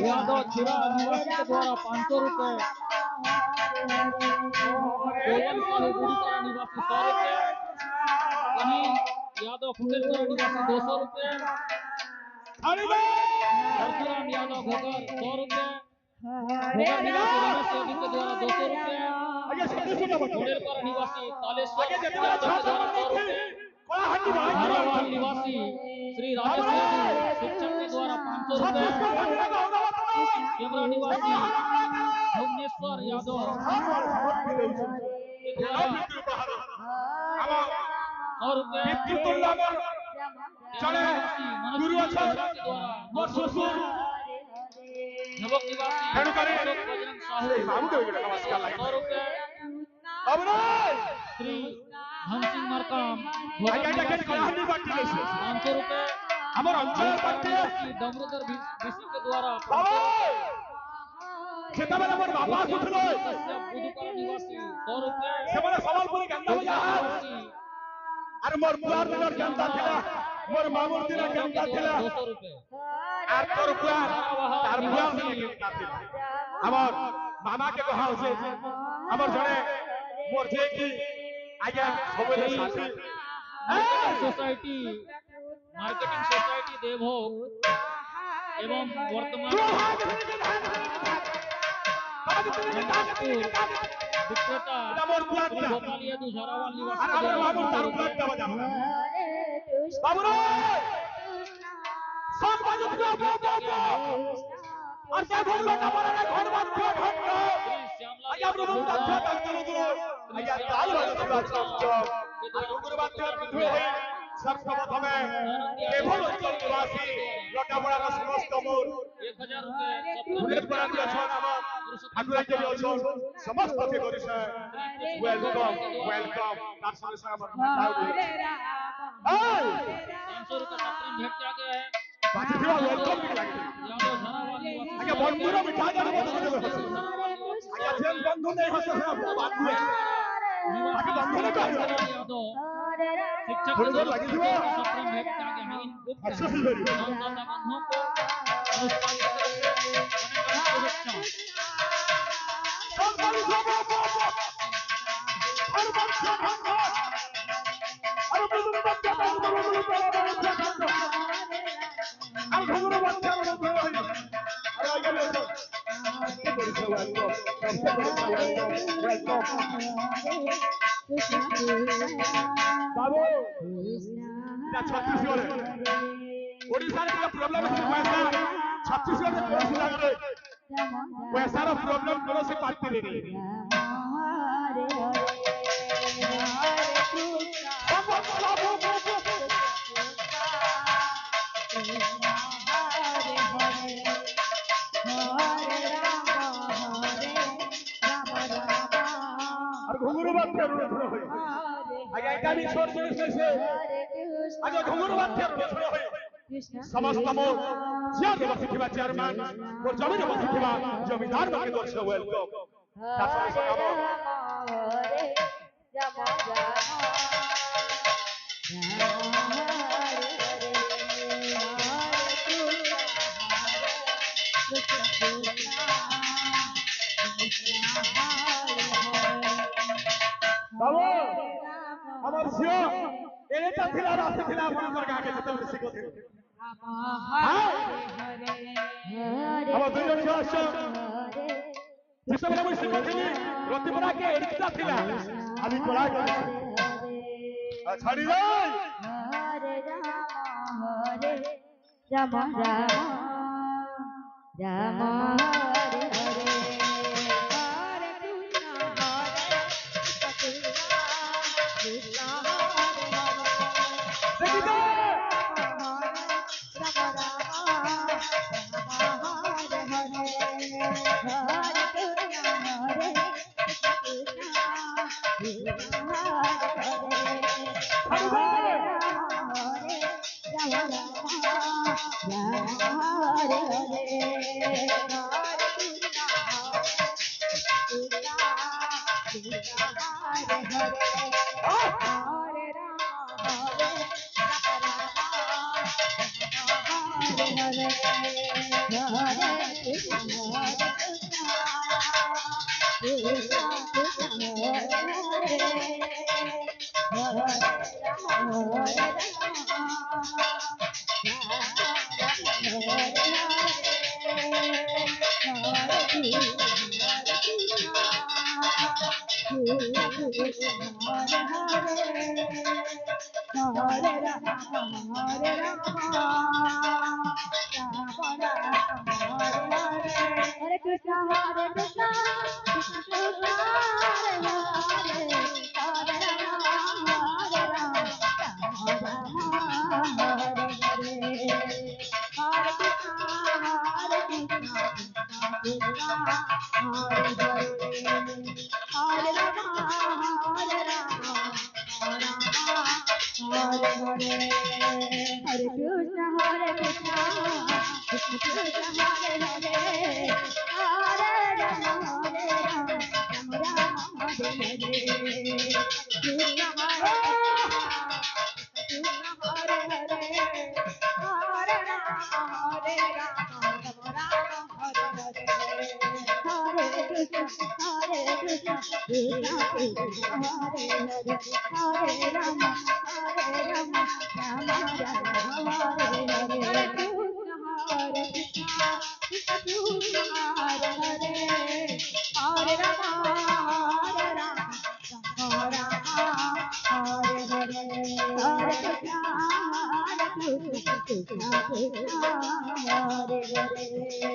यादव छुरा निवासी के द्वारा 500 रुपए, गोवन साहू गुरुद्वारा निवासी 100 रुपए, वहीं यादव फुटेश्वर निवासी 200 रुपए, परशुराम यादव घोगर 100 रुपए, घोगर निवासी रमेश योगी के द्वारा 200 रुपए, घोड़ेलपारा निवासी तालेश्वर यादव के द्वारा 100 रुपए, धारावाल निवासी श्री राजेश यादव शिक्षक के द्वारा 500 रुपए, केमरा निवासी भुवनेश्वर यादव 100 रुपए, नवक निवासी बजरंग साहू 100 रुपए, श्री धन सिंह मरकाम 500 रुपए, दामोदर विश्व के द्वारा निवासी 100 रुपए, अरे मोर बुआर दिनर जनता थिला मोर मामुर दिनर जनता थिला 200 रुपए, आर तोर बुआ तार बुआ दिनर जनता थिला हमर मामा के कहा होसे हमर जणे मोर जे की आज्ञा सबले साथी सोसाइटी मार्केटिंग सोसाइटी देवभोग एवं वर्तमान विक्रेता गोपाल यादव झरावाल निवासी बाबू सब बाजू और क्या घर में कमरा रे घर बात क्यों ठंडो आया प्रभु तत्व तंत्र दो आया ताल वाला चौक गुरु बात बिंदु है सबसे प्रथमे केवल अंचल निवासी लटाबड़ा का समस्त मोर 1000 रुपए बुलेट पर आदि अछन हम ठाकुर के अछन समस्त के करिस वेलकम तार संगे संगे हमर ताऊ 500 रुपए सत्रम भेट के आगे है बाकी दिवा वेलकम भी लागे यादव झरावाल निवासी आगे बंधुरा मिठा जाने मत आगे जेल बंधु नहीं हसे है बात हुए बाकी बंधु ने कहा यादव शिक्षक फुटबॉल लगी थी वो सत्रम भेट के आगे हैं गुप्ता अच्छा से भेजी दादा बंधुओं को अनुष्ठान की तरफ से अनेक शुभेच्छा सब बड़ी सब हर बच्चा भंगा अरे बुजुर्ग बच्चा भंगा अरे घुंगरू बच्चा भंगा अरे आगे ले चल सबसे बड़ी सवाल को सबसे बड़ी सवाल को वेलकम बाबू या छत्तीसगढ़ ओडिशा रे का प्रॉब्लम है पैसा छत्तीसगढ़ में पैसा लगे पैसा रो प्रॉब्लम करो से पाती रे और घुंगरू बात कर रहे हो आगे का भी छोड़ दे से आगे घुंगरू बात कर रहे हो समस्त मोर जिया के बसिथिबा चेयरमैन और जमीन बसिथिबा जमींदार बाके दोस्त वेलकम বাবু আমার ঝিও এটা ছিল রাস্তা ছিল মনে করে আগে যেতে হবে শিখতে আমার দুইজন ঝিও আসছে যেসব আমি শিখতে রতিপুরাকে এরিকা ছিল আমি পড়া করেছি ছাড়ি যাই রাম রাম রাম হরে হরে হরে কৃষ্ণ কৃষ্ণ হরে হরে দেখি তো Hare Krishna, Hare Krishna, Krishna Krishna, Hare Hare, Hare Rama, Hare Rama, Rama Rama, Hare Hare, Hare Krishna, Hare Krishna, Krishna Krishna, Hare Hare, Hare Rama, Hare Rama, Rama Rama, Hare Hare, Hare Krishna, Hare Krishna, Krishna Krishna, Hare Hare, Hare Rama, Hare Rama, Rama Rama, Hare Hare, Krishna Hare Krishna, Hare Hare, Hare Rama, Hare Rama, Rama Rama, Hare Hare, Hare Krishna, Hare Krishna, Krishna Krishna, Hare Hare, Hare Rama, Hare Rama, Rama Rama, Hare Hare, Hare Krishna, Hare Krishna, Krishna Krishna, Hare Hare, Hare Rama, Hare Rama, Rama Rama, Hare Hare, Hare Krishna, Hare Krishna, Krishna Krishna, Hare Hare.